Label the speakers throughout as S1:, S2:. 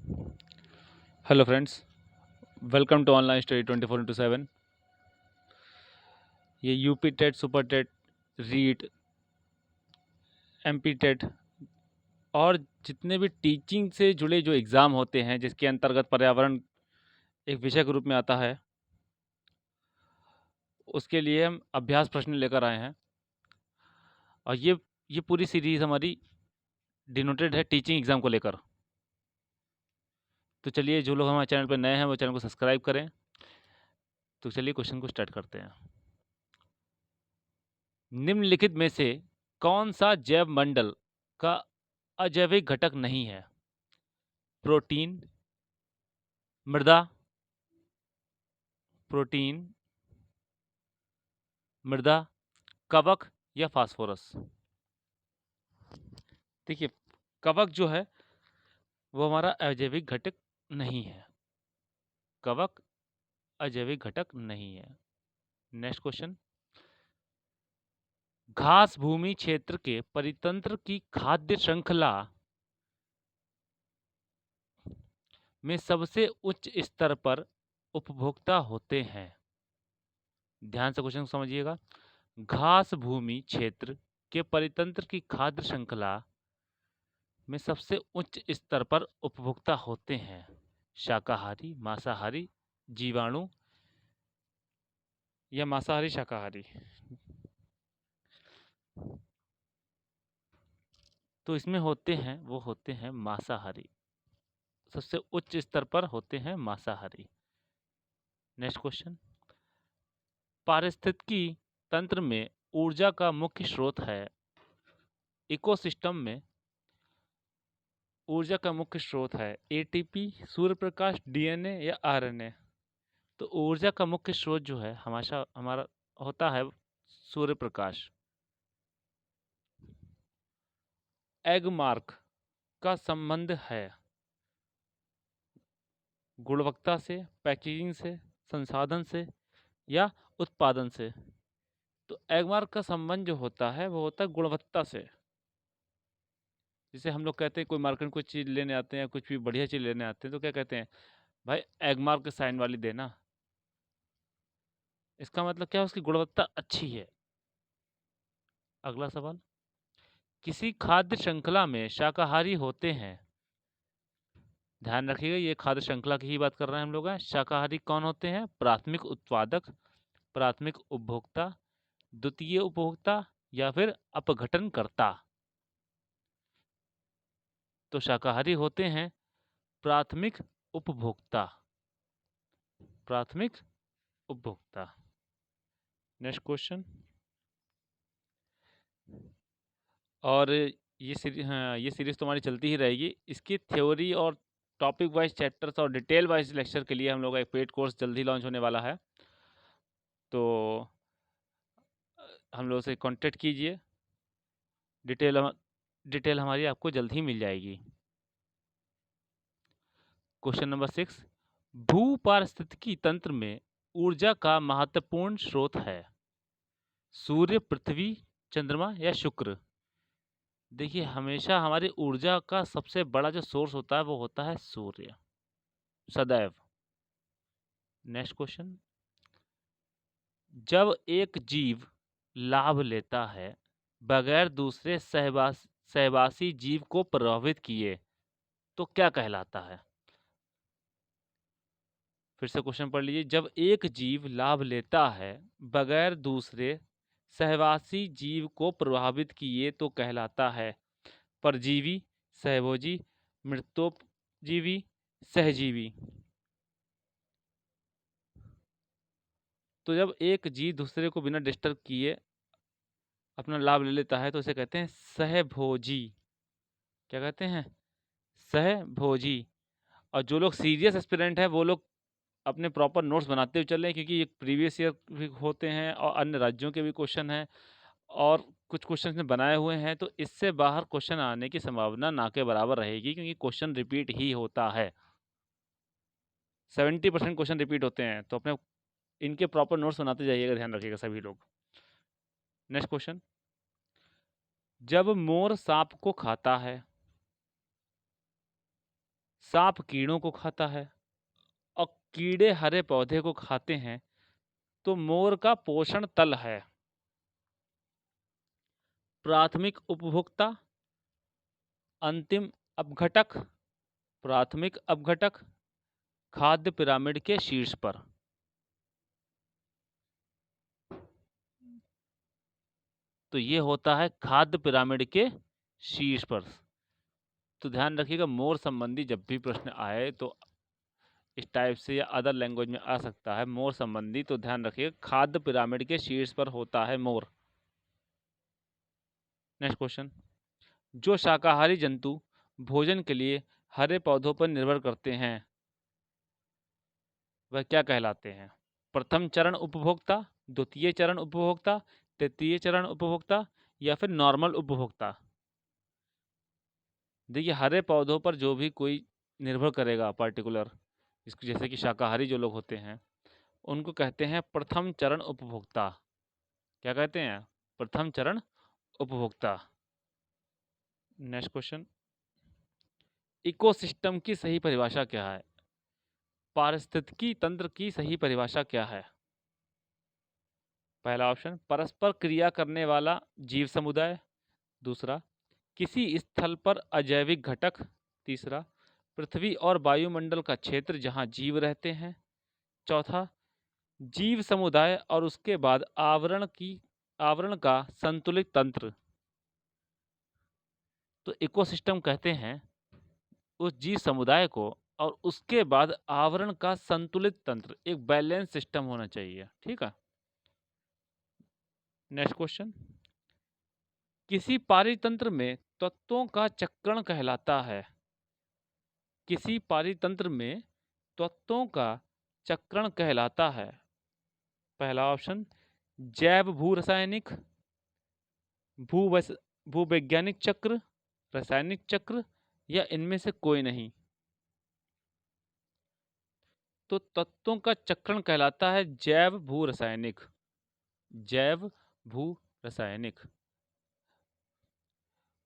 S1: Hello friends, welcome to online study 24/7। ये UP TET, super TET, REET, MP TET और जितने भी teaching से जुड़े जो एग्ज़ाम होते हैं जिसके अंतर्गत पर्यावरण एक विषय के रूप में आता है, उसके लिए हम अभ्यास प्रश्न लेकर आए हैं। और ये पूरी सीरीज़ हमारी डिनोटेड है टीचिंग एग्ज़ाम को लेकर। तो चलिए, जो लोग हमारे चैनल पर नए हैं वो चैनल को सब्सक्राइब करें। तो चलिए क्वेश्चन को स्टार्ट करते हैं। निम्नलिखित में से कौन सा जैव मंडल का अजैविक घटक नहीं है? प्रोटीन, मृदा, प्रोटीन, मृदा, कवक या फास्फोरस। देखिए, कवक जो है वो हमारा अजैविक घटक नहीं है। कवक अजैविक घटक नहीं है। Next question. घास भूमि क्षेत्र के परितंत्र की खाद्य श्रृंखला में सबसे उच्च स्तर पर उपभोक्ता होते हैं। ध्यान से क्वेश्चन को समझिएगा। घास भूमि क्षेत्र के परितंत्र की खाद्य श्रृंखला में सबसे उच्च स्तर पर उपभोक्ता होते हैं। शाकाहारी, मांसाहारी, जीवाणु या मांसाहारी शाकाहारी। तो इसमें वो होते हैं मांसाहारी। सबसे उच्च स्तर पर होते हैं मांसाहारी। Next question. पारिस्थितिकी तंत्र में ऊर्जा का मुख्य स्रोत है। इकोसिस्टम में ऊर्जा का मुख्य स्रोत है एटीपी, सूर्य प्रकाश, डीएनए या आरएनए। तो ऊर्जा का मुख्य स्रोत जो है हमारा होता है सूर्य प्रकाश। एगमार्क का संबंध है गुणवत्ता से, पैकेजिंग से, संसाधन से या उत्पादन से। तो एगमार्क का संबंध जो होता है वो होता है गुणवत्ता से। जैसे हम लोग कहते हैं कोई मार्केट में कोई चीज़ लेने आते हैं, कुछ भी बढ़िया चीज़ लेने आते हैं तो क्या कहते हैं, भाई एगमार्क के साइन वाली देना। इसका मतलब क्या है, उसकी गुणवत्ता अच्छी है। अगला सवाल। किसी खाद्य श्रृंखला में शाकाहारी होते हैं। ध्यान रखिएगा, ये खाद्य श्रृंखला की ही बात कर रहे हैं हम लोग। शाकाहारी कौन होते हैं? प्राथमिक उत्पादक, प्राथमिक उपभोक्ता, द्वितीय उपभोक्ता या फिर अपघटनकर्ता। तो शाकाहारी होते हैं प्राथमिक उपभोक्ता, प्राथमिक उपभोक्ता। Next question. और ये सीरीज तो हमारी चलती ही रहेगी। इसकी थ्योरी और टॉपिक वाइज चैप्टर्स और डिटेल वाइज लेक्चर के लिए हम लोग का एक पेड कोर्स जल्दी लॉन्च होने वाला है। तो हम लोग से कांटेक्ट कीजिए। डिटेल हमारी आपको जल्द ही मिल जाएगी। Question number 6। भू पारिस्थितिकी तंत्र में ऊर्जा का महत्वपूर्ण स्रोत है। सूर्य, पृथ्वी, चंद्रमा या शुक्र। देखिए, हमेशा हमारी ऊर्जा का सबसे बड़ा जो सोर्स होता है वो होता है सूर्य, सदैव। Next question. जब एक जीव लाभ लेता है बगैर दूसरे सहवासी जीव को प्रभावित किए तो क्या कहलाता है? फिर से क्वेश्चन पढ़ लीजिए। जब एक जीव लाभ लेता है बगैर दूसरे सहवासी जीव को प्रभावित किए तो कहलाता है परजीवी, सहभोजी, मृतोपजीवी, सहजीवी। तो जब एक जीव दूसरे को बिना डिस्टर्ब किए अपना लाभ ले लेता है तो उसे कहते हैं सहभोजी। क्या कहते हैं? सहभोजी। और जो लोग सीरियस एस्पिरेंट है वो लोग अपने प्रॉपर नोट्स बनाते हुए चलें, क्योंकि ये प्रीवियस ईयर भी होते हैं और अन्य राज्यों के भी क्वेश्चन हैं और कुछ क्वेश्चन ने बनाए हुए हैं। तो इससे बाहर क्वेश्चन आने की संभावना ना के बराबर रहेगी, क्योंकि क्वेश्चन रिपीट ही होता है। 70% क्वेश्चन रिपीट होते हैं। तो अपने इनके प्रॉपर नोट्स बनाते जाइएगा, ध्यान रखिएगा सभी लोग। Next question. जब मोर सांप को खाता है, सांप कीड़ों को खाता है और कीड़े हरे पौधे को खाते हैं तो मोर का पोषण तल है। प्राथमिक उपभोक्ता, अंतिम अपघटक, प्राथमिक अपघटक, खाद्य पिरामिड के शीर्ष पर। तो ये होता है खाद्य पिरामिड के शीर्ष पर। तो ध्यान रखिएगा, मोर संबंधी जब भी प्रश्न आए तो इस टाइप से या अदर लैंग्वेज में आ सकता है मोर संबंधी, तो ध्यान रखिएगा खाद्य पिरामिड के शीर्ष पर होता है मोर। नेक्स्ट क्वेश्चन, जो शाकाहारी जंतु भोजन के लिए हरे पौधों पर निर्भर करते हैं वह क्या कहलाते हैं? प्रथम चरण उपभोक्ता, द्वितीय चरण उपभोक्ता, तृतीय चरण उपभोक्ता या फिर नॉर्मल उपभोक्ता? देखिए, हरे पौधों पर जो भी कोई निर्भर करेगा पर्टिकुलर, इसको जैसे कि शाकाहारी जो लोग होते हैं उनको कहते हैं प्रथम चरण उपभोक्ता। क्या कहते हैं? प्रथम चरण उपभोक्ता। नेक्स्ट क्वेश्चन, इकोसिस्टम की सही परिभाषा क्या है? पारिस्थितिकी तंत्र की सही परिभाषा क्या है? पहला ऑप्शन, परस्पर क्रिया करने वाला जीव समुदाय। दूसरा, किसी स्थल पर अजैविक घटक। तीसरा, पृथ्वी और वायुमंडल का क्षेत्र जहां जीव रहते हैं। चौथा, जीव समुदाय और उसके बाद आवरण का संतुलित तंत्र। तो इकोसिस्टम कहते हैं उस जीव समुदाय को और उसके बाद आवरण का संतुलित तंत्र, एक बैलेंस सिस्टम होना चाहिए। ठीक है। नेक्स्ट क्वेश्चन, किसी पारितंत्र में तत्वों का चक्रण कहलाता है? किसी पारितंत्र में तत्वों का चक्रण कहलाता है? पहला ऑप्शन, जैव भू रासायनिक, भूवैज्ञानिक चक्र, रासायनिक चक्र या इनमें से कोई नहीं। तो तत्वों का चक्रण कहलाता है जैव भू रासायनिक। जैव भू रासायनिक।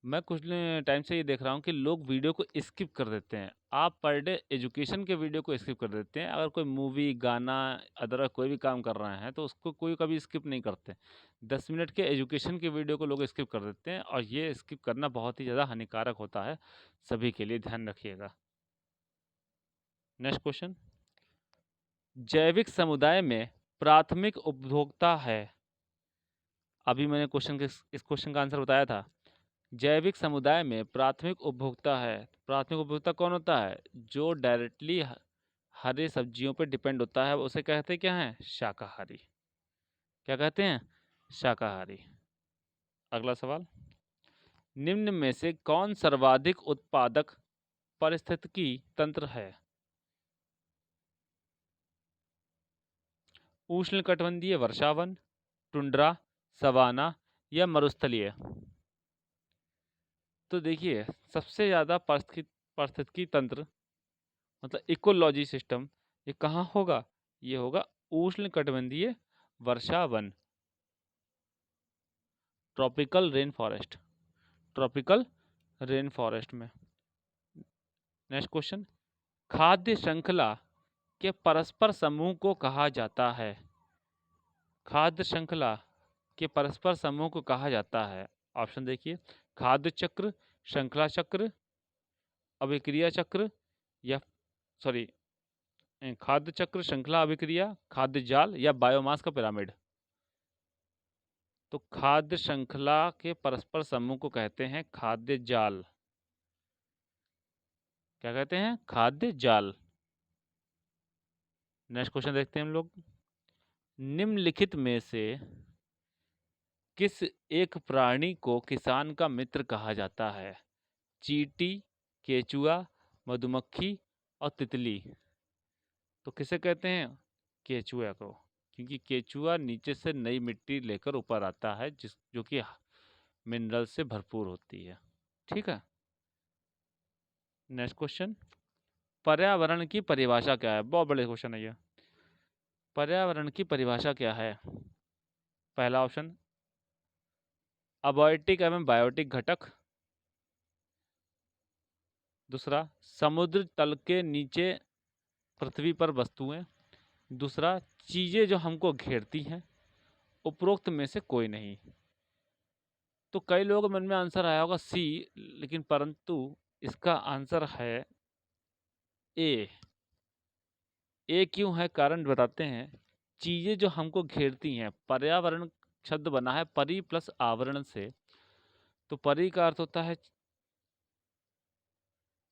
S1: मैं कुछ टाइम से ये देख रहा हूँ कि लोग वीडियो को स्किप कर देते हैं। आप पर डे एजुकेशन के वीडियो को स्किप कर देते हैं। अगर कोई मूवी, गाना, अदर कोई भी काम कर रहे हैं तो उसको कोई कभी स्किप नहीं करते। 10 मिनट के एजुकेशन के वीडियो को लोग स्किप कर देते हैं और ये स्किप करना बहुत ही ज़्यादा हानिकारक होता है सभी के लिए, ध्यान रखिएगा। नेक्स्ट क्वेश्चन, जैविक समुदाय में प्राथमिक उपभोक्ता है। अभी मैंने इस क्वेश्चन का आंसर बताया था। जैविक समुदाय में प्राथमिक उपभोक्ता है। प्राथमिक उपभोक्ता कौन होता है? जो डायरेक्टली हरे सब्जियों पर डिपेंड होता है, उसे कहते क्या हैं? शाकाहारी। क्या कहते हैं? शाकाहारी। अगला सवाल, निम्न में से कौन सर्वाधिक उत्पादक पारिस्थितिकी तंत्र है? उष्णकटिबंधीय वर्षावन, टुंड्रा, सवाना या मरुस्थलीय? तो देखिए, सबसे ज़्यादा पारिस्थितिकी तंत्र मतलब इकोलॉजी सिस्टम ये कहाँ होगा? ये होगा उष्णकटिबंधीय वर्षावन, tropical rain forest, tropical rain forest में। नेक्स्ट क्वेश्चन, खाद्य श्रृंखला के परस्पर समूह को कहा जाता है? खाद्य श्रृंखला के परस्पर समूह को कहा जाता है? ऑप्शन देखिए, खाद्य चक्र, श्रृंखला चक्र, अभिक्रिया चक्र या खाद्य चक्र, श्रृंखला अभिक्रिया, खाद्य जाल या बायोमास का पिरामिड? तो खाद्य श्रृंखला के परस्पर समूह को कहते हैं खाद्य जाल। क्या कहते हैं? खाद्य जाल। नेक्स्ट क्वेश्चन देखते हैं हम लोग, निम्नलिखित में से किस एक प्राणी को किसान का मित्र कहा जाता है? चींटी, केचुआ, मधुमक्खी और तितली? तो किसे कहते हैं? केचुआ को, क्योंकि केचुआ नीचे से नई मिट्टी लेकर ऊपर आता है जो कि मिनरल से भरपूर होती है। ठीक है। नेक्स्ट क्वेश्चन, पर्यावरण की परिभाषा क्या है? बहुत बड़े क्वेश्चन है ये। पर्यावरण की परिभाषा क्या है? पहला ऑप्शन, अबायोटिक एवं बायोटिक घटक। दूसरा, समुद्र तल के नीचे पृथ्वी पर वस्तुएं। दूसरा, चीज़ें जो हमको घेरती हैं। उपरोक्त में से कोई नहीं। तो कई लोगों के मन में आंसर आया होगा सी, लेकिन परंतु इसका आंसर है ए। ए क्यों है, कारण बताते हैं। चीज़ें जो हमको घेरती हैं, पर्यावरण शब्द बना है परि प्लस आवरण से। तो परि का अर्थ होता है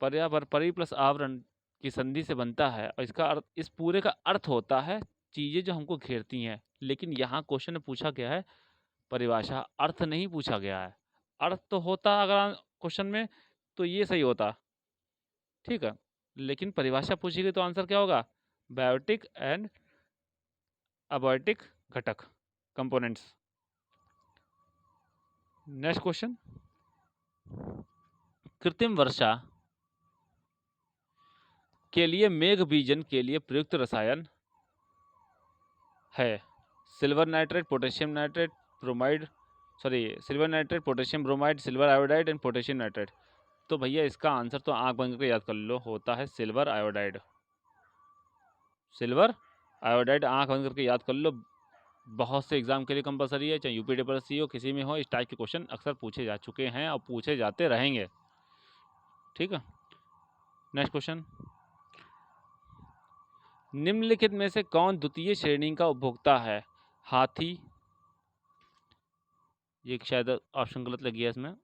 S1: पर्यावरण, परि प्लस आवरण की संधि से बनता है, और इसका अर्थ, इस पूरे का अर्थ होता है चीज़ें जो हमको घेरती हैं। लेकिन यहाँ क्वेश्चन में पूछा गया है परिभाषा, अर्थ नहीं पूछा गया है। अर्थ तो होता अगर क्वेश्चन में तो ये सही होता, ठीक है, लेकिन परिभाषा पूछी गई तो आंसर क्या होगा, बायोटिक एंड अबायोटिक घटक, कंपोनेंट्स। नेक्स्ट क्वेश्चन, कृत्रिम वर्षा के लिए मेघ बीजन के लिए प्रयुक्त रसायन है silver nitrate, potassium nitrate, silver nitrate, potassium bromide, silver iodide and potassium nitrate. तो भैया इसका आंसर तो आंख बंद करके याद कर लो, होता है सिल्वर आयोडाइड। सिल्वर आयोडाइड आंख बंद करके याद कर लो। बहुत से एग्जाम के लिए कंपलसरी है, चाहे यूपीडब्ल्यूएससी हो, किसी में हो, इस टाइप के क्वेश्चन अक्सर पूछे जा चुके हैं और पूछे जाते रहेंगे, ठीक है। नेक्स्ट क्वेश्चन, निम्नलिखित में से कौन द्वितीय श्रेणी का उपभोक्ता है। हाथी, ये शायद ऑप्शन गलत लगी है इसमें,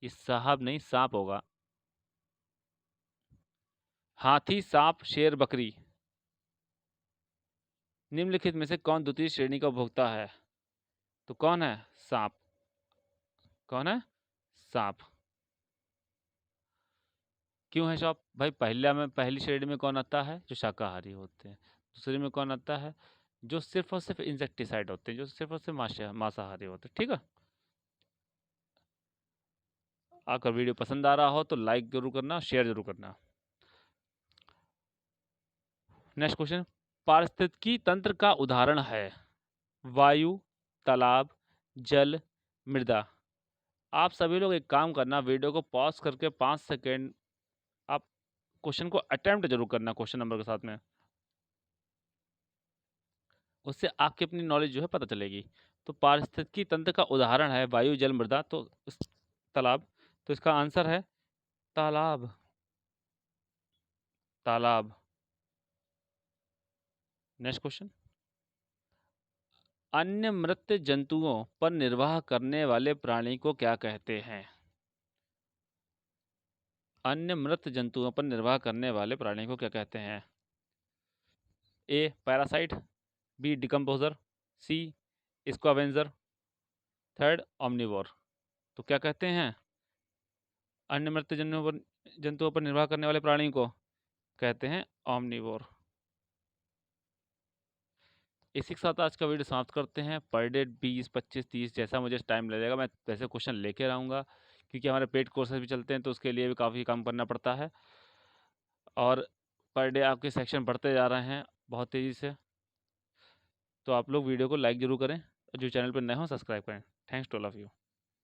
S1: ये साहब नहीं सांप होगा। हाथी, सांप, शेर, बकरी। निम्नलिखित में से कौन द्वितीय श्रेणी का उपभोक्ता है। तो कौन है, सांप। कौन है, सांप। क्यों है सांप भाई, पहली श्रेणी में कौन आता है, जो शाकाहारी होते हैं। दूसरे में कौन आता है, जो सिर्फ और सिर्फ इंसेक्टिसाइड होते हैं, जो सिर्फ और सिर्फ मांसाहारी होते हैं, ठीक है। अगर वीडियो पसंद आ रहा हो तो लाइक जरूर करना, शेयर जरूर करना। नेक्स्ट क्वेश्चन, पारिस्थितिकी तंत्र का उदाहरण है वायु, तालाब, जल, मृदा। आप सभी लोग एक काम करना, वीडियो को पॉज करके 5 सेकेंड आप क्वेश्चन को अटेम्प्ट जरूर करना क्वेश्चन नंबर के साथ में, उससे आपकी अपनी नॉलेज जो है पता चलेगी। तो पारिस्थितिकी तंत्र का उदाहरण है वायु, जल, मृदा, तो तालाब। तो इसका आंसर है तालाब। तालाब। नेक्स्ट क्वेश्चन, अन्य मृत जंतुओं पर निर्वाह करने वाले प्राणी को क्या कहते हैं। अन्य मृत जंतुओं पर निर्वाह करने वाले प्राणी को क्या कहते हैं। A parasite, B decomposer, C scavenger, third omnivore. तो क्या कहते हैं, अन्य मृत जंतुओं पर निर्वाह करने वाले प्राणी को कहते हैं ऑमनिवोर। इसी के साथ आज का वीडियो समाप्त करते हैं। पर डे 20, 25, 30 जैसा मुझे टाइम लगेगा मैं वैसे क्वेश्चन लेके आऊँगा, क्योंकि हमारे पेड कोर्सेज भी चलते हैं तो उसके लिए भी काफ़ी काम करना पड़ता है। और पर डे आपके सेक्शन बढ़ते जा रहे हैं बहुत तेज़ी से, तो आप लोग वीडियो को लाइक ज़रूर करें, और जो चैनल पर नए हो सब्सक्राइब करें। Thanks to all of you.